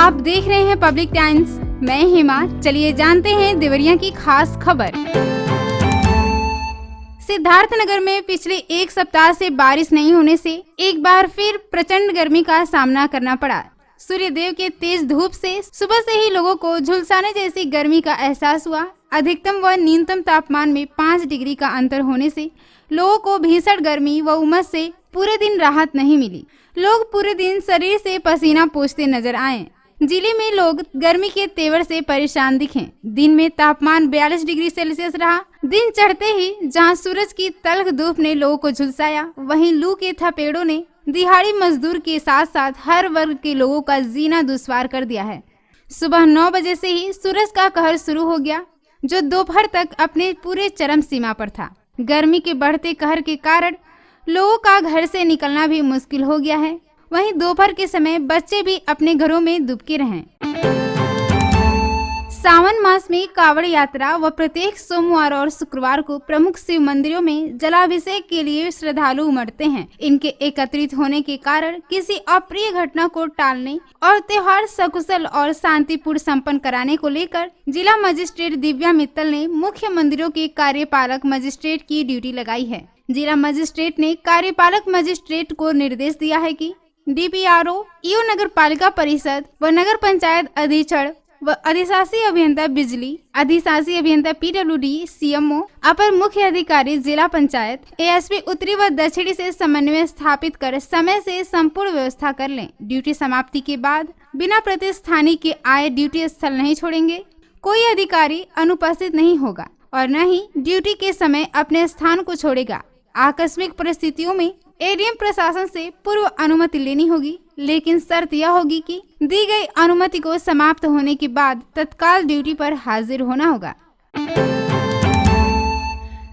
आप देख रहे हैं पब्लिक टाइम्स। मैं हेमा। चलिए जानते हैं देवरिया की खास खबर। सिद्धार्थनगर में पिछले एक सप्ताह से बारिश नहीं होने से एक बार फिर प्रचंड गर्मी का सामना करना पड़ा। सूर्यदेव के तेज धूप से सुबह से ही लोगों को झुलसाने जैसी गर्मी का एहसास हुआ। अधिकतम व न्यूनतम तापमान में 5 डिग्री का अंतर होने से लोगों को भीषण गर्मी व उमस से पूरे दिन राहत नहीं मिली। लोग पूरे दिन शरीर से पसीना पोंछते नजर आए। जिले में लोग गर्मी के तेवर से परेशान दिखे। दिन में तापमान 42 डिग्री सेल्सियस रहा। दिन चढ़ते ही जहां सूरज की तल्ख धूप ने लोगों को झुलसाया, वहीं लू के थपेड़ों ने दिहाड़ी मजदूर के साथ साथ हर वर्ग के लोगों का जीना दुश्वार कर दिया है। सुबह 9 बजे से ही सूरज का कहर शुरू हो गया, जो दोपहर तक अपने पूरे चरम सीमा पर था। गर्मी के बढ़ते कहर के कारण लोगों का घर से निकलना भी मुश्किल हो गया है। वहीं दोपहर के समय बच्चे भी अपने घरों में दुबके रहे। सावन मास में कावड़ यात्रा व प्रत्येक सोमवार और शुक्रवार को प्रमुख शिव मंदिरों में जलाभिषेक के लिए श्रद्धालु उमड़ते हैं। इनके एकत्रित होने के कारण किसी अप्रिय घटना को टालने और त्योहार सकुशल और शांतिपूर्ण संपन्न कराने को लेकर जिला मजिस्ट्रेट दिव्या मित्तल ने मुख्य मंदिरों के कार्यपालक मजिस्ट्रेट की ड्यूटी लगाई है। जिला मजिस्ट्रेट ने कार्यपालक मजिस्ट्रेट को निर्देश दिया है कि डीपीआरओ, ईओ, नगर पालिका परिषद व नगर पंचायत अधीक्षण व अधिशासी अभियंता बिजली, अधिशासी अभियंता पीडब्ल्यूडी, सीएमओ, अपर मुख्य अधिकारी जिला पंचायत, एएसपी उत्तरी व दक्षिणी से समन्वय स्थापित कर समय से संपूर्ण व्यवस्था कर लें। ड्यूटी समाप्ति के बाद बिना प्रतिस्थानी के आए ड्यूटी स्थल नहीं छोड़ेंगे। कोई अधिकारी अनुपस्थित नहीं होगा और न ही ड्यूटी के समय अपने स्थान को छोड़ेगा। आकस्मिक परिस्थितियों में एडीएम प्रशासन से पूर्व अनुमति लेनी होगी, लेकिन शर्त यह होगी कि दी गई अनुमति को समाप्त होने के बाद तत्काल ड्यूटी पर हाजिर होना होगा।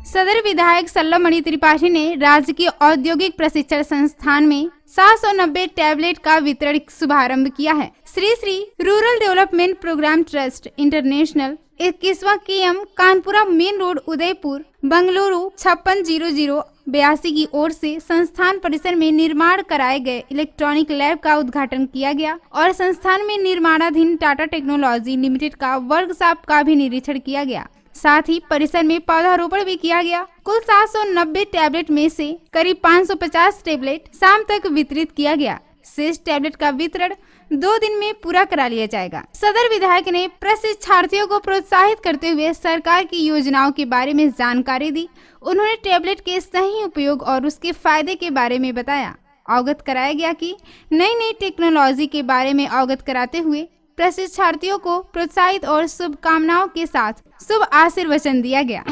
सदर विधायक सल्लमणि त्रिपाठी ने राजकीय औद्योगिक प्रशिक्षण संस्थान में 790 टैबलेट का वितरण शुभारंभ किया है। Shri Shri rural development programme trust international 21वां KM Kanpura main road Udaipur Bengaluru 560082 की ओर से संस्थान परिसर में निर्माण कराए गए इलेक्ट्रॉनिक लैब का उद्घाटन किया गया और संस्थान में निर्माणाधीन टाटा टेक्नोलॉजी लिमिटेड का वर्कशॉप का भी निरीक्षण किया गया। साथ ही परिसर में पौधारोपण भी किया गया। कुल 790 टैबलेट में से करीब 550 टैबलेट शाम तक वितरित किया गया। शेष टैबलेट का वितरण 2 दिन में पूरा करा लिया जाएगा। सदर विधायक ने प्रशिक्षार्थियों को प्रोत्साहित करते हुए सरकार की योजनाओं के बारे में जानकारी दी। उन्होंने टैबलेट के सही उपयोग और उसके फायदे के बारे में बताया। अवगत कराया गया कि नई नई टेक्नोलॉजी के बारे में अवगत कराते हुए प्रशिक्षार्थियों को प्रोत्साहित और शुभकामनाओं के साथ शुभ आशीर्वचन दिया गया।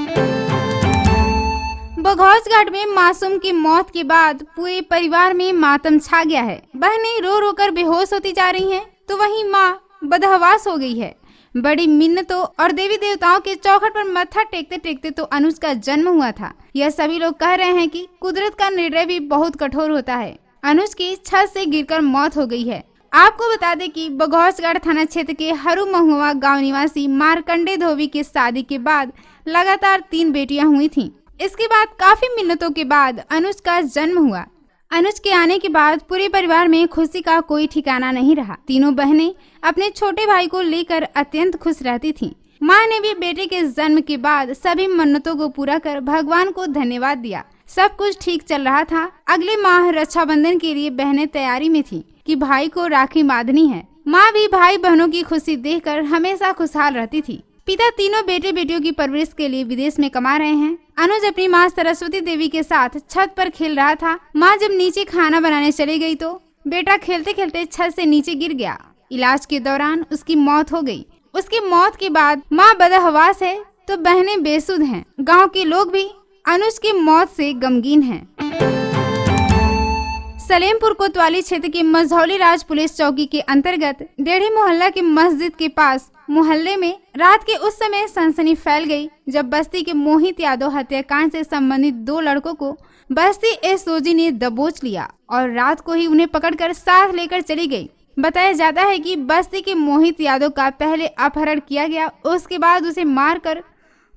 बघौच घाट में मासूम की मौत के बाद पूरे परिवार में मातम छा गया है। बहनें रो रो कर बेहोश होती जा रही हैं, तो वहीं मां बदहवास हो गई है। बड़ी मिन्नतों और देवी देवताओं के चौखट पर मत्था टेकते टेकते तो अनुज का जन्म हुआ था। यह सभी लोग कह रहे हैं कि कुदरत का निर्णय भी बहुत कठोर होता है। अनुज की छत से गिरकर मौत हो गई है। आपको बता दें कि बघौचगढ़ थाना क्षेत्र के हरू महुआ गाँव निवासी मार्कंडे धोबी की शादी के बाद लगातार 3 बेटियां हुई थीं। इसके बाद काफी मिन्नतों के बाद अनुज का जन्म हुआ। अनुज के आने के बाद पूरे परिवार में खुशी का कोई ठिकाना नहीं रहा। तीनों बहनें अपने छोटे भाई को लेकर अत्यंत खुश रहती थीं। मां ने भी बेटे के जन्म के बाद सभी मन्नतों को पूरा कर भगवान को धन्यवाद दिया। सब कुछ ठीक चल रहा था। अगले माह रक्षाबंधन के लिए बहनें तैयारी में थीं कि भाई को राखी बांधनी है। माँ भी भाई बहनों की खुशी देखकर हमेशा खुशहाल रहती थी। पिता तीनों बेटे बेटियों की परवरिश के लिए विदेश में कमा रहे हैं। अनुज अपनी माँ सरस्वती देवी के साथ छत पर खेल रहा था। माँ जब नीचे खाना बनाने चली गई तो बेटा खेलते खेलते छत से नीचे गिर गया। इलाज के दौरान उसकी मौत हो गई। उसकी मौत के बाद माँ बदहवास है तो बहनें बेसुध हैं। गाँव के लोग भी अनुज की मौत से गमगीन हैं। सलेमपुर कोतवाली क्षेत्र के मझौली राज पुलिस चौकी के अंतर्गत डेढ़ी मोहल्ला के मस्जिद के पास मोहल्ले में रात के उस समय सनसनी फैल गई जब बस्ती के मोहित यादव हत्याकांड से संबंधित 2 लड़कों को बस्ती एसओजी ने दबोच लिया और रात को ही उन्हें पकड़कर साथ लेकर चली गई। बताया जाता है कि बस्ती के मोहित यादव का पहले अपहरण किया गया, उसके बाद उसे मारकर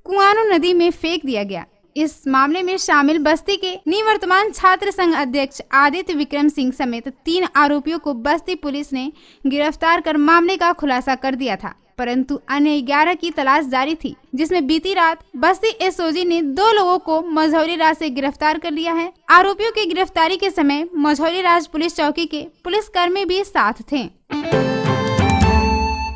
कुआनो नदी में फेंक दिया गया। इस मामले में शामिल बस्ती के निवर्तमान छात्र संघ अध्यक्ष आदित्य विक्रम सिंह समेत 3 आरोपियों को बस्ती पुलिस ने गिरफ्तार कर मामले का खुलासा कर दिया था, परंतु अन्य 11 की तलाश जारी थी, जिसमें बीती रात बस्ती एसओजी ने 2 लोगों को मझौली राज से गिरफ्तार कर लिया है। आरोपियों की गिरफ्तारी के समय मझौली राज पुलिस चौकी के पुलिसकर्मी भी साथ थे।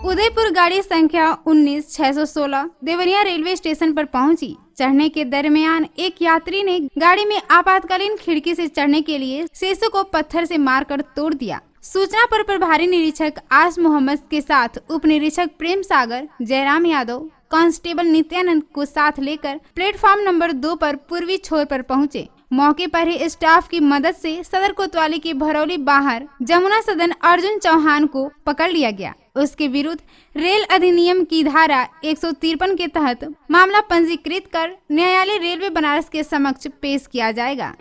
उदयपुर गाड़ी संख्या 19-616 देवरिया रेलवे स्टेशन पर पहुंची। चढ़ने के दरमियान एक यात्री ने गाड़ी में आपातकालीन खिड़की से चढ़ने के लिए शीशे को पत्थर से मारकर तोड़ दिया। सूचना पर प्रभारी निरीक्षक आस मोहम्मद के साथ उप निरीक्षक प्रेम सागर, जयराम यादव, कांस्टेबल नित्यानंद को साथ लेकर प्लेटफॉर्म नंबर 2 पर पूर्वी छोर पर पहुंचे। मौके पर ही स्टाफ की मदद से सदर कोतवाली के भरौली बाहर जमुना सदन अर्जुन चौहान को पकड़ लिया गया। उसके विरुद्ध रेल अधिनियम की धारा 153 के तहत मामला पंजीकृत कर न्यायालय रेलवे बनारस के समक्ष पेश किया जाएगा।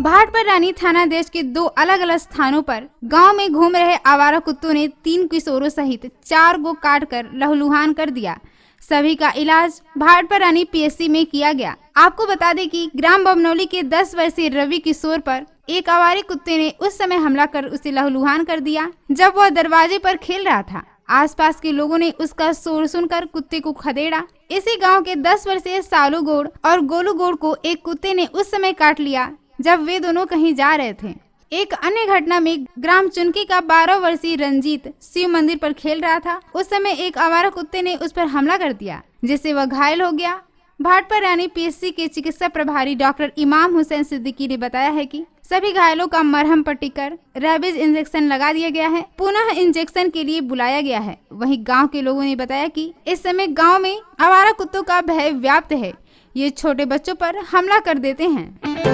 भाटपर रानी थाना देश के 2 अलग अलग स्थानों पर गांव में घूम रहे आवारा कुत्तों ने 3 किशोरों सहित 4 को काटकर लहूलुहान कर दिया। सभी का इलाज भाटपर रानी पीएचसी में किया गया। आपको बता दें कि ग्राम बमनौली के 10 वर्षीय रवि किशोर पर एक आवारे कुत्ते ने उस समय हमला कर उसे लहूलुहान कर दिया जब वह दरवाजे पर खेल रहा था। आसपास के लोगों ने उसका शोर सुनकर कुत्ते को खदेड़ा। इसी गांव के 10 वर्षीय सालू गौड़ और गोलू गौड़ को एक कुत्ते ने उस समय काट लिया जब वे दोनों कहीं जा रहे थे। एक अन्य घटना में ग्राम चुनकी का 12 वर्षीय रंजीत शिव मंदिर पर खेल रहा था। उस समय एक आवारा कुत्ते ने उस पर हमला कर दिया जिससे वह घायल हो गया। भाटपर रानी पीएचसी के चिकित्सा प्रभारी डॉक्टर इमाम हुसैन सिद्दीकी ने बताया है कि सभी घायलों का मरहम पट्टी कर रेबीज इंजेक्शन लगा दिया गया है। पुनः इंजेक्शन के लिए बुलाया गया है। वहीं गांव के लोगों ने बताया कि इस समय गांव में आवारा कुत्तों का भय व्याप्त है। ये छोटे बच्चों पर हमला कर देते हैं।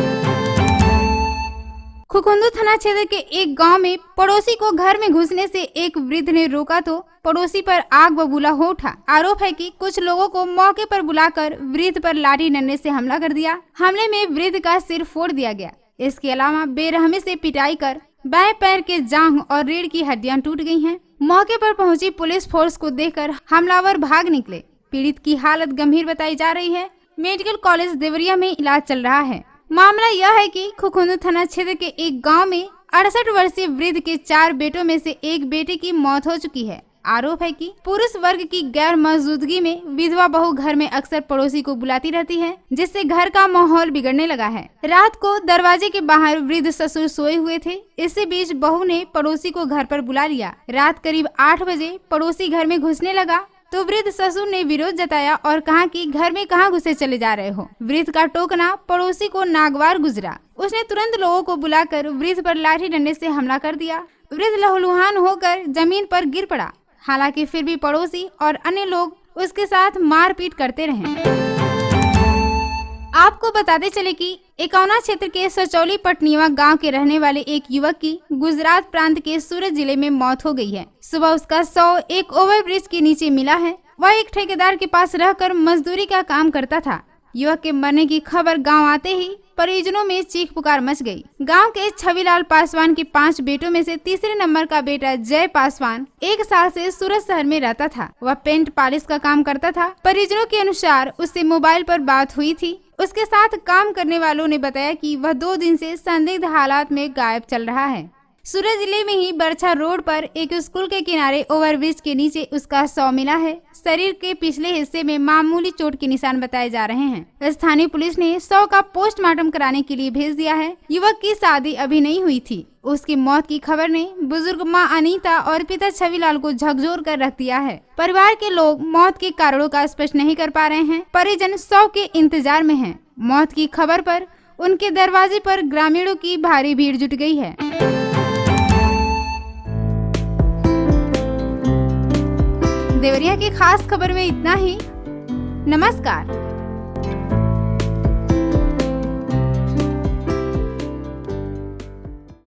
खुखुंदू थाना क्षेत्र के एक गांव में पड़ोसी को घर में घुसने से एक वृद्ध ने रोका तो पड़ोसी पर आग बबूला हो उठा। आरोप है कि कुछ लोगों को मौके पर बुलाकर वृद्ध पर लाठी डंडे से हमला कर दिया। हमले में वृद्ध का सिर फोड़ दिया गया। इसके अलावा बेरहमी से पिटाई कर बाएं पैर के जांघ और रीढ़ की हड्डियां टूट गई हैं। मौके पर पहुंची पुलिस फोर्स को देखकर हमलावर भाग निकले। पीड़ित की हालत गंभीर बताई जा रही है। मेडिकल कॉलेज देवरिया में इलाज चल रहा है। मामला यह है कि खुखुंदू थाना क्षेत्र के एक गांव में 68 वर्षीय वृद्ध के 4 बेटों में से एक बेटे की मौत हो चुकी है। आरोप है कि पुरुष वर्ग की गैर मौजूदगी में विधवा बहू घर में अक्सर पड़ोसी को बुलाती रहती है, जिससे घर का माहौल बिगड़ने लगा है। रात को दरवाजे के बाहर वृद्ध ससुर सोए हुए थे। इसी बीच बहू ने पड़ोसी को घर पर बुला लिया। रात करीब 8 बजे पड़ोसी घर में घुसने लगा तो वृद्ध ससुर ने विरोध जताया और कहा कि घर में कहां घुसे चले जा रहे हो। वृद्ध का टोकना पड़ोसी को नागवार गुजरा। उसने तुरंत लोगों को बुलाकर वृद्ध पर लाठी डंडे से हमला कर दिया। वृद्ध लहूलुहान होकर जमीन पर गिर पड़ा। हालांकि फिर भी पड़ोसी और अन्य लोग उसके साथ मारपीट करते रहे। आपको बताते चले कि एकौना क्षेत्र के सचौली पटनीवा गांव के रहने वाले एक युवक की गुजरात प्रांत के सूरत जिले में मौत हो गई है। सुबह उसका शव एक ओवरब्रिज के नीचे मिला है। वह एक ठेकेदार के पास रहकर मजदूरी का काम करता था। युवक के मरने की खबर गांव आते ही परिजनों में चीख पुकार मच गई। गांव के छविलाल पासवान के 5 बेटों में से तीसरे नंबर का बेटा जय पासवान 1 साल से सूरत शहर में रहता था। वह पेंट पॉलिश का काम करता था। परिजनों के अनुसार उससे मोबाइल पर बात हुई थी। उसके साथ काम करने वालों ने बताया कि वह 2 दिन से संदिग्ध हालात में गायब चल रहा है। सूरत जिले में ही बरछा रोड पर एक स्कूल के किनारे ओवरब्रिज के नीचे उसका शव मिला है। शरीर के पिछले हिस्से में मामूली चोट के निशान बताए जा रहे हैं। स्थानीय पुलिस ने शव का पोस्टमार्टम कराने के लिए भेज दिया है। युवक की शादी अभी नहीं हुई थी। उसकी मौत की खबर ने बुजुर्ग मां अनीता और पिता छविलाल को झकझोर कर रख दिया है। परिवार के लोग मौत के कारणों का स्पष्ट नहीं कर पा रहे हैं। परिजन शव के इंतजार में हैं। मौत की खबर पर उनके दरवाजे पर ग्रामीणों की भारी भीड़ जुट गई है। देवरिया की खास खबर में इतना ही। नमस्कार।